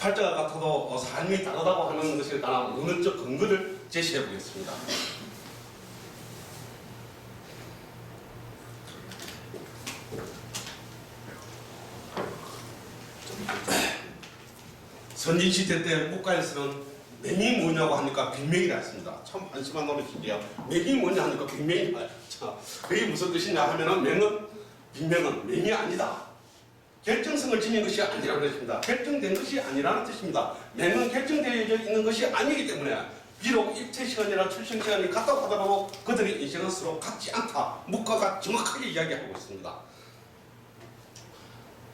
팔자가 같아도 삶이 다르다고 하는 것에 관한 문헌적 근거를 제시해 보겠습니다. 선진시대 때 국가에서는 맹이 뭐냐고 하니까 빅맹이라 했습니다. 참 한심한 노릇인데요. 맹이 뭐냐 하니까 빅맹이라. 자, 그게 무슨 뜻이냐 하면은 빅맹은 맹이 아니다. 결정성을 지닌 것이 아니라는 것입니다. 결정된 것이 아니라는 뜻입니다. 맹은 결정되어 있는 것이 아니기 때문에 비록 입퇴 시간이나 출생 시간이 같다고 하더라도 그들의 인생은 서로 같지 않다. 묵과가 정확하게 이야기하고 있습니다.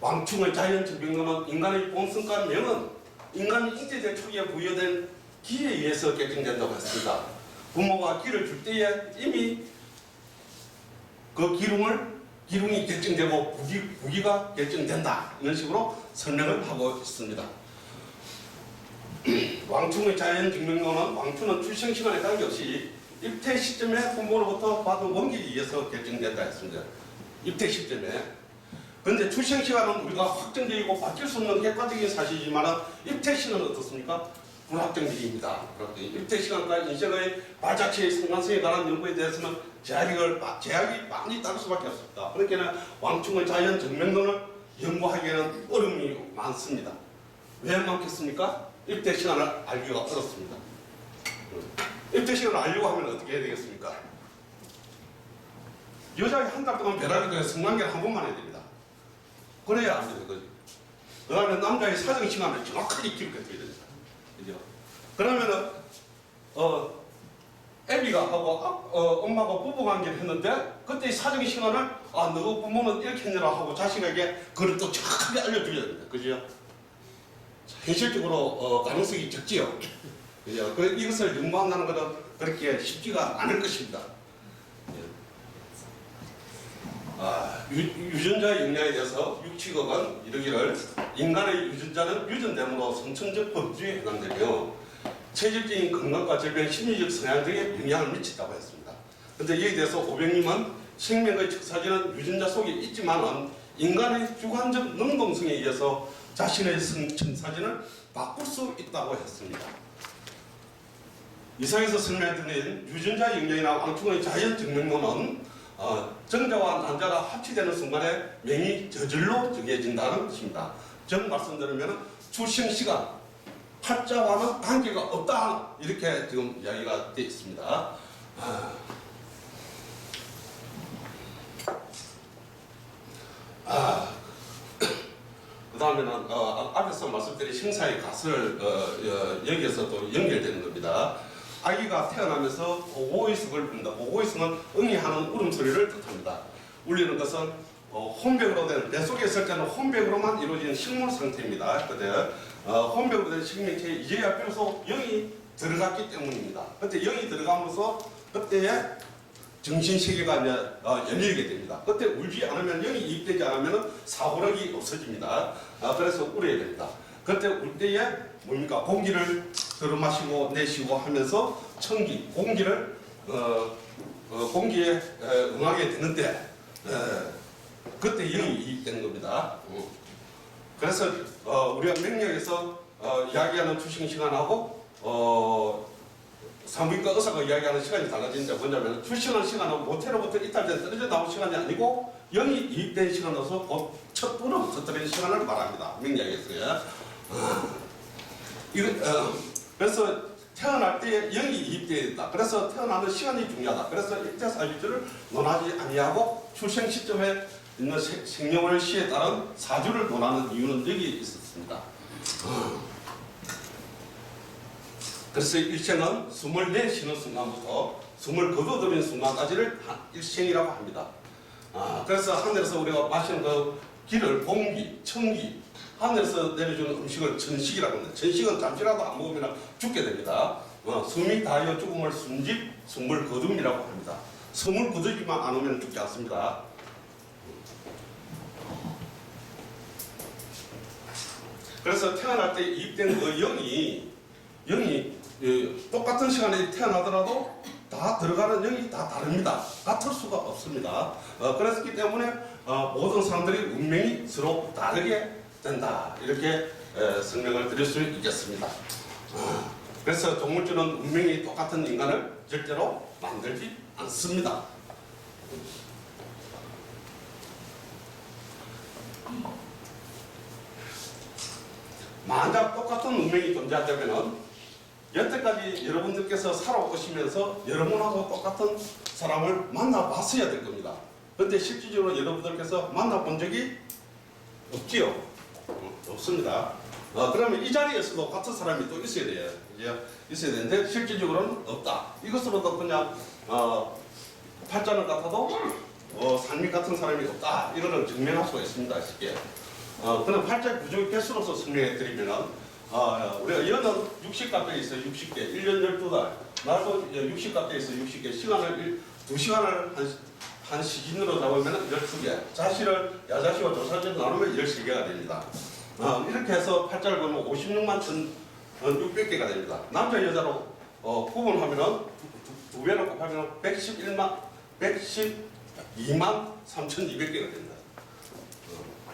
왕충의 자연적 명령은 인간의 본성과 명은 인간이 잉태될 초기에 부여된 기에 의해서 결정된다고 했습니다. 부모가 기를 줄 때에 이미 그 기lun이 결정되고 부기가 결정된다. 이런 식으로 설명을 하고 있습니다. 왕충의 자연적 명령은 왕충은 출생 시간에 관계없이 입퇴 시점에 부모로부터 받은 원기에 의해서 결정된다 했습니다. 입퇴 시점에. 그런데 출생 시간은 우리가 확정적이고 바뀔 수 없는 객관적인 사실이지만 입퇴 시간은 어떻습니까? 불확정적입니다. 입퇴 시간과 인생의 발자취의 상관성에 관한 연구에 대해서는 제약이 많이 따를 수밖에 없습니다. 그러니까 왕충의 자연 정명론을 연구하기에는 어려움이 많습니다. 왜 많겠습니까? 입퇴 시간을 알기가 어렵습니다. 입퇴 시간을 알려고 하면 어떻게 해야 되겠습니까? 여자가 한 달 동안 배라기도에 성관계를 한 번만 해야 됩니다. 그래야 안 되는 거죠. 그 다음에 남자의 사정 시간을 정확하게 기록해 줘야 됩니다. 그죠? 그러면은, 애비가 하고, 엄마가 부부관계를 했는데, 그때 사정 시간을, 너 부모는 이렇게 했느라 하고 자식에게 그걸 또 정확하게 알려줘야 됩니다. 그죠? 현실적으로, 가능성이 적지요. 그죠? 이것을 연구한다는 것은 그렇게 쉽지가 않을 것입니다. 유전자의 영향에 대해서 육치학은 이르기를 인간의 유전자는 유전됨으로 선천적 범주에 해당되며 체질적인 건강과 질병, 심리적 성향 등에 영향을 미친다고 했습니다. 그런데 여기에 대해서 오백님은 생명의 척사지는 유전자 속에 있지만 인간의 주관적 능동성에 의해서 자신의 척사지를 바꿀 수 있다고 했습니다. 이상에서 설명드린 유전자 영향이나 왕충의 자연적 명령은 정자와 난자가 합치되는 순간에 명이 저절로 정해진다는 것입니다. 정 말씀드리면 출생시간, 팔자와는 관계가 없다. 이렇게 지금 이야기가 되어 있습니다. 그 다음에는 앞에서 말씀드린 형사의 가설 여기에서 또 연결되는 겁니다. 아기가 태어나면서 오고이성을 부른다. 오고이성은 응애하는 울음소리를 뜻합니다. 울리는 것은 혼백으로 된, 뱃속에 있을 때는 혼백으로만 이루어지는 식물 상태입니다. 그때 혼백으로 된 식명체에 이제야 비로소 영이 들어갔기 때문입니다. 그때 영이 들어감으로써 그때에 정신세계가 이제 열리게 됩니다. 그때 울지 않으면, 영이 이입되지 않으면 사고력이 없어집니다. 그래서 울어야 됩니다. 그때 울 때에 뭡니까? 공기를 들어마시고 내쉬고 하면서 청기, 공기를 공기에 응하게 되는데 그때 영이 이입되는 겁니다. 그래서 우리가 명리학에서 이야기하는 출생 시간하고 산부인과 의사가 이야기하는 시간이 달라지는데 뭐냐면 출생하는 시간은 모태로부터 이탈돼 떨어져 나온 시간이 아니고 영이 이입된 시간으로서 곧 첫 분을 터뜨리는 시간을 말합니다. 명리학에서요. 그래서 태어날 때 영이 이입되어야 된다. 그래서 태어나는 시간이 중요하다. 그래서 입퇴사주를 논하지 아니하고 출생 시점에 있는 생년월 시에 따른 사주를 논하는 이유는 여기 있었습니다. 그래서 일생은 숨을 내쉬는 순간부터 숨을 거둬들이는 순간까지를 일생이라고 합니다. 그래서 하늘에서 우리가 마시는 그 기를 공기, 청기, 하늘에서 내려주는 음식을 전식이라고 합니다. 전식은 잠시라도 안 먹으면 죽게 됩니다. 숨이 다하여 죽음을 숨집, 숨을 거둠이라고 합니다. 숨을 거두지만 않으면 죽지 않습니다. 그래서 태어날 때 이입된 그 영이 똑같은 시간에 태어나더라도 다 들어가는 영이 다 다릅니다. 같을 수가 없습니다. 그렇기 때문에 모든 사람들이 운명이 서로 다르게 된다. 이렇게 설명을 드릴 수 있겠습니다. 그래서 동물주는 운명이 똑같은 인간을 절대로 만들지 않습니다. 만약 똑같은 운명이 존재한다면 여태까지 여러분들께서 살아오시면서 여러분하고 똑같은 사람을 만나봤어야 될 겁니다. 그런데 실질적으로 여러분들께서 만나본 적이 없지요? 없습니다. 그러면 이 자리에서도 같은 사람이 또 있어야 돼요. 있어야 되는데 실질적으로는 없다. 이것으로도 그냥 팔자는 같아도 삶이 같은 사람이 없다. 이거는 증명할 수가 있습니다. 쉽게. 그럼 팔자 구조의 개수로서 설명해 드리면은 우리가 연은 60 가까이 있어요. 60개. 1년 12달. 날도 60 가까이 있어요. 60개. 시간을 2시간을 한 시즌으로 잡으면 12개. 자시를 야자시와 조사시로 나누면 13개가 됩니다. 이렇게 해서 팔자를 보면 56만 1,600개가 됩니다. 남자 여자로 구분하면은 두 배로 곱하면 112만 3,200개가 됩니다.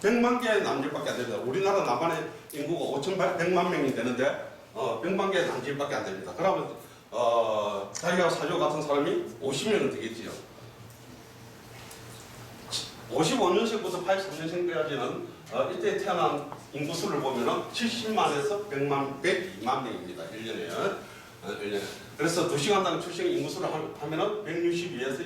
100만 개의 남질밖에 안 됩니다. 우리나라 남한의 인구가 5,100만 명이 되는데 100만 개의 남질밖에 안 됩니다. 그러면 자기가 사주 같은 사람이 50명은 되겠지요. 55년생부터 83년생까지는 이때 태어난 인구수를 보면은 70만에서 102만 명입니다. 1년에. 그래서 2시간당 출생 인구수를 하면은 162에서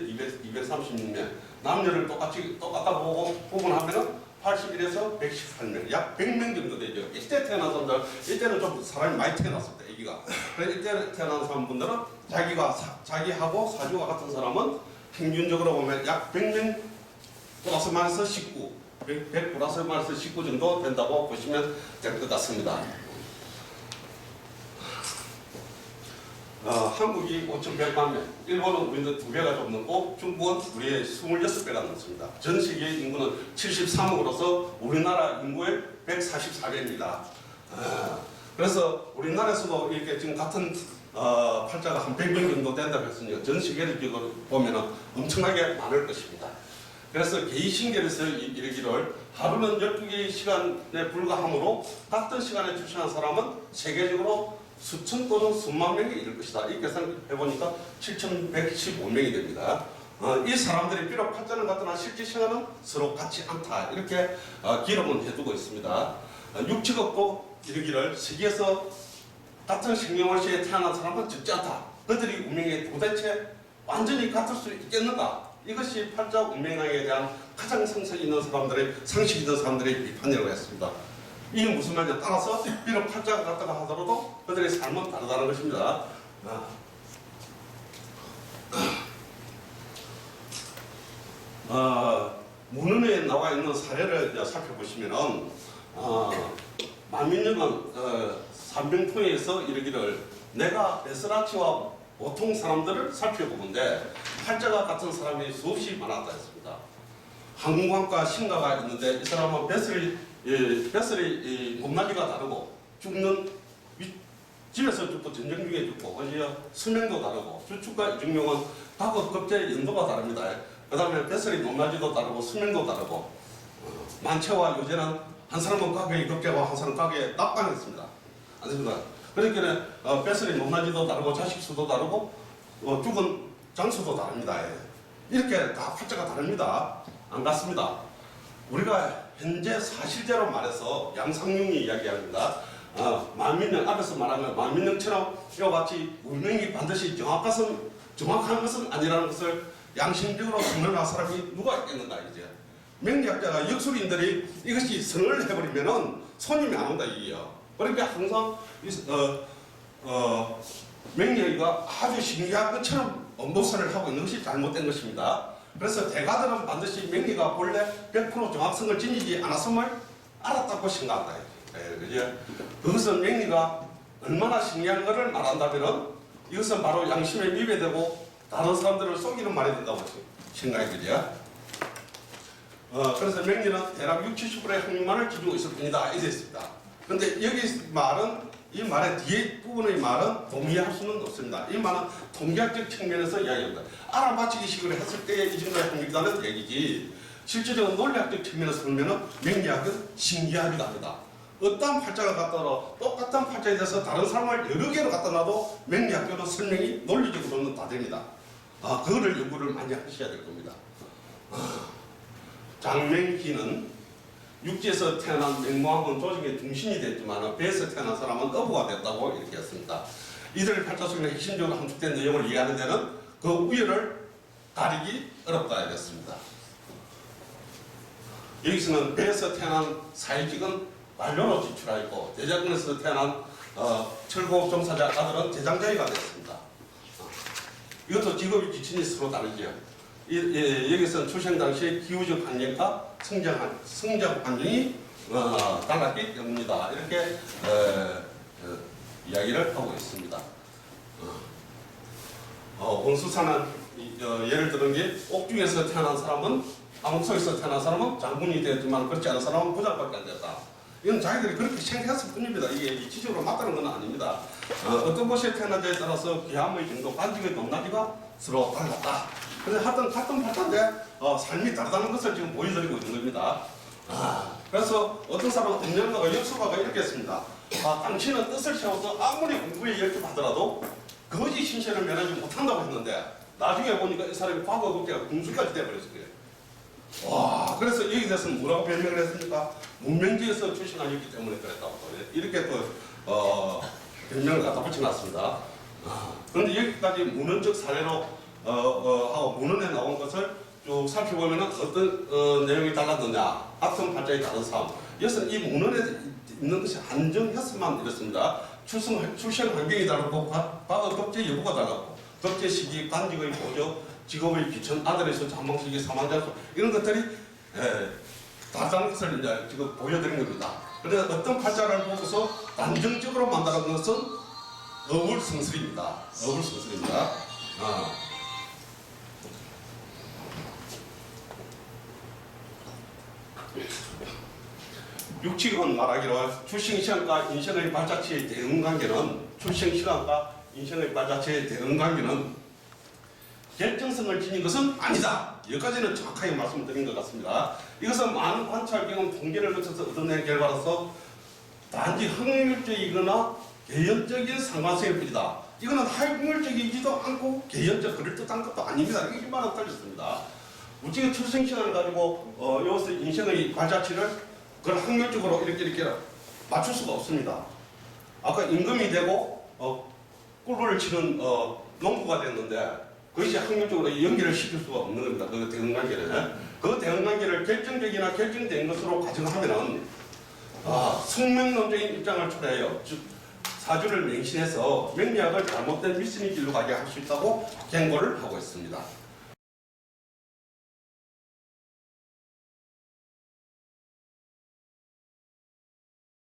236명. 남녀를 똑같다 보고 구분하면은 81에서 118명, 약 100명 정도 되죠. 이때 태어난 사람들, 이때는 좀 사람이 많이 태어났습니다, 애기가. 그래서 이때 태어난 사람분들은 자기하고 사주가 같은 사람은 평균적으로 보면 약 100명 플러스 마이너스 19, 100 플러스 마이너스 19 정도 된다고 보시면 될 것 같습니다. 한국이 5,100만 명, 일본은 우리는 2배가 좀 넘고 중국은 우리의 26배가 넘습니다. 전 세계 인구는 73억으로서 우리나라 인구의 144배입니다. 그래서 우리나라에서도 이렇게 지금 같은 팔자가 한 100명 정도 된다고 했으니까 전 세계를 보면 엄청나게 많을 것입니다. 그래서 개의신결에서 이르기를 하루는 12개의 시간에 불과하므로 같은 시간에 출생한 사람은 세계적으로 수천 또는 수만 명이 이를 것이다. 이 계산해보니까 7,115명이 됩니다. 이 사람들이 비록 팔자는 같으나 실제 시간은 서로 같지 않다. 이렇게 기록은 해두고 있습니다. 6,000억도 이르기를 세계에서 같은 생명월시에 태어난 사람은 적지 않다. 그들이 운명이 도대체 완전히 같을 수 있겠는가? 이것이 팔자 운명학에 대한 가장 상식이 있는 사람들의 비판이라고 했습니다. 이게 무슨 말이냐? 따라서 비록 팔자가 같다고 하더라도 그들의 삶은 다르다는 것입니다. 문헌에 나와 있는 사례를 살펴보시면은 만민영은 삼병통에서 이르기를 내가 베스라치와 보통 사람들을 살펴보는데 팔자가 같은 사람이 수없이 많았다 했습니다. 항공관과 신가가 있는데 이 사람은 뱃살이 높낮이가 다르고 죽는 집에서 죽고 전쟁 중에 죽고 수명도 다르고 주축과 이중명은 과거급제 연도가 다릅니다. 그 다음에 뱃살이 높낮이도 다르고 수명도 다르고 만체와 요제는 한 사람은 과거에 급제하고 한 사람은 과거에 낙방했습니다. 안습니다. 그러니까 뱃살이 높낮이도 다르고 자식 수도 다르고 죽은 장소도 다릅니다. 이렇게 다 팔자가 다릅니다. 안 같습니다. 우리가 현재 사실대로 말해서 양상용이 이야기합니다. 만민영 앞에서 말하면 만민영처럼 이와 같이 운명이 반드시 정확한 것은 아니라는 것을 양심적으로 선언할 사람이 누가 있겠는가 이제. 명리학자가 역술인들이 이것이 선언을 해버리면은 손님이 안 온다 이게요. 그러니까 항상 명리가 아주 신기한 것처럼 엄보선을 하고 있는 것이 잘못된 것입니다. 그래서 대가들은 반드시 명리가 본래 100% 정확성을 지니지 않았음을 알았다고 생각한다. 그죠? 그것은 명리가 얼마나 신기한 것을 말한다면 이것은 바로 양심에 위배되고 다른 사람들을 속이는 말이 된다고 생각이 되죠. 그래서 명리는 대략 60~70%의 확률만을 기준으로 있을 뿐이다. 이렇게 있습니다. 그런데 여기 말은 이 말의 뒤에 부분의 말은 동의할 수는 없습니다. 이 말은 통계학적 측면에서 이야기합니다. 알아맞히기식으로 했을 때의 이 정도의 확률이라는 얘기지 실질적인 논리학적 측면에서 보면 명리학은 신기하기도 합니다. 어떤 팔자가 갖다 놔도 똑같은 팔자에 대해서 다른 사람을 여러 개로 갖다 놔도 맹리학교로 설명이 논리적으로는 다 됩니다. 그거를 연구를 많이 하셔야 될 겁니다. 장맹희는 육지에서 태어난 맹모함은 조직의 중심이 됐지만 배에서 태어난 사람은 어부가 됐다고 이렇게 했습니다. 이들의 팔자 속에 핵심적으로 함축된 내용을 이해하는 데는 그 우열을 가리기 어렵다 이랬습니다. 여기서는 배에서 태어난 사회직은 관료로 지출하였고 대장군에서 태어난 철거 종사자 아들은 대장자위가 되었습니다. 이것도 직업의 기준이 서로 다르죠. 여기서는 출생 당시의 기후적 환경과 성장 환경이 달랐기 때문이다. 이렇게 이야기를 하고 있습니다. 원수사는 예를 들은 게 옥중에서 태어난 사람은 암흑속에서 태어난 사람은 장군이 되었지만 그렇지 않은 사람은 부장밖에 안 됐다. 이건 자기들이 그렇게 생각했을 뿐입니다. 이게 이치적으로 맞다는 건 아닙니다. 어떤 곳에 태어난지에 따라서 귀함의 정도, 관직의 높낮이가 서로 달랐다. 그래서 하여튼 같은 팔자인데 삶이 다르다는 것을 지금 보여드리고 있는 겁니다. 그래서 어떤 사람은 음력가가 역수가가 이렇게 했습니다. 당신은 뜻을 세워서 아무리 공부에 열중하더라도 거짓 신세를 면하지 못한다고 했는데 나중에 보니까 이 사람이 과거 국제가 궁수까지 돼버렸어요. 그래서 여기 대해서는 뭐라고 변명을 했습니까? 문명지에서 출신하였기 때문에 그랬다고 이렇게 또 변명을 갖다 붙여놨습니다. 그런데 여기까지 문헌적 사례로 하고 문헌에 나온 것을 쭉 살펴보면 어떤 내용이 달랐느냐, 같은 팔자의 다른 삶. 이것은 이 문헌에 있는 것이 한정했으면 이렇습니다. 출생 환경이 다르고 과거 덕제 여부가 달랐고 덕제 시기, 관직의 보조, 직업의 기천, 아들의 수, 한방식의 사망자수 이런 것들이 다른 것을 이제 지금 보여드린 겁니다. 그래서 어떤 팔자를 보고서 단정적으로 만드는 것은 어불성설입니다. 어불성설입니다. 육칙은 말하기로 출생시간과 인생의 발자취의 대응관계는 출생시간과 인생의 발자취의 대응관계는 결정성을 지닌 것은 아니다. 여기까지는 정확하게 말씀드린 것 같습니다. 이것은 많은 관찰 경험 통계를 거쳐서 얻어낸 결과로서 단지 확률적이거나 개연적인 상관성일 뿐이다. 이거는 확률적이지도 않고 개연적 그럴듯한 것도 아닙니다. 이게 얼마나 틀렸습니다. 우리가 출생시간을 가지고 여기서 인생의 발자취를 그걸 확률적으로 이렇게 맞출 수가 없습니다. 아까 임금이 되고 꿀벌을 치는 농부가 됐는데 그것이 확률적으로 연결을 시킬 수가 없는 겁니다. 그 대응관계를. 그 대응관계를 결정적이나 결정된 것으로 가정하면은 숙명론적인 입장을 초래하여 즉 사주를 맹신해서 명리학을 잘못된 미신의 길로 가게 할 수 있다고 경고를 하고 있습니다.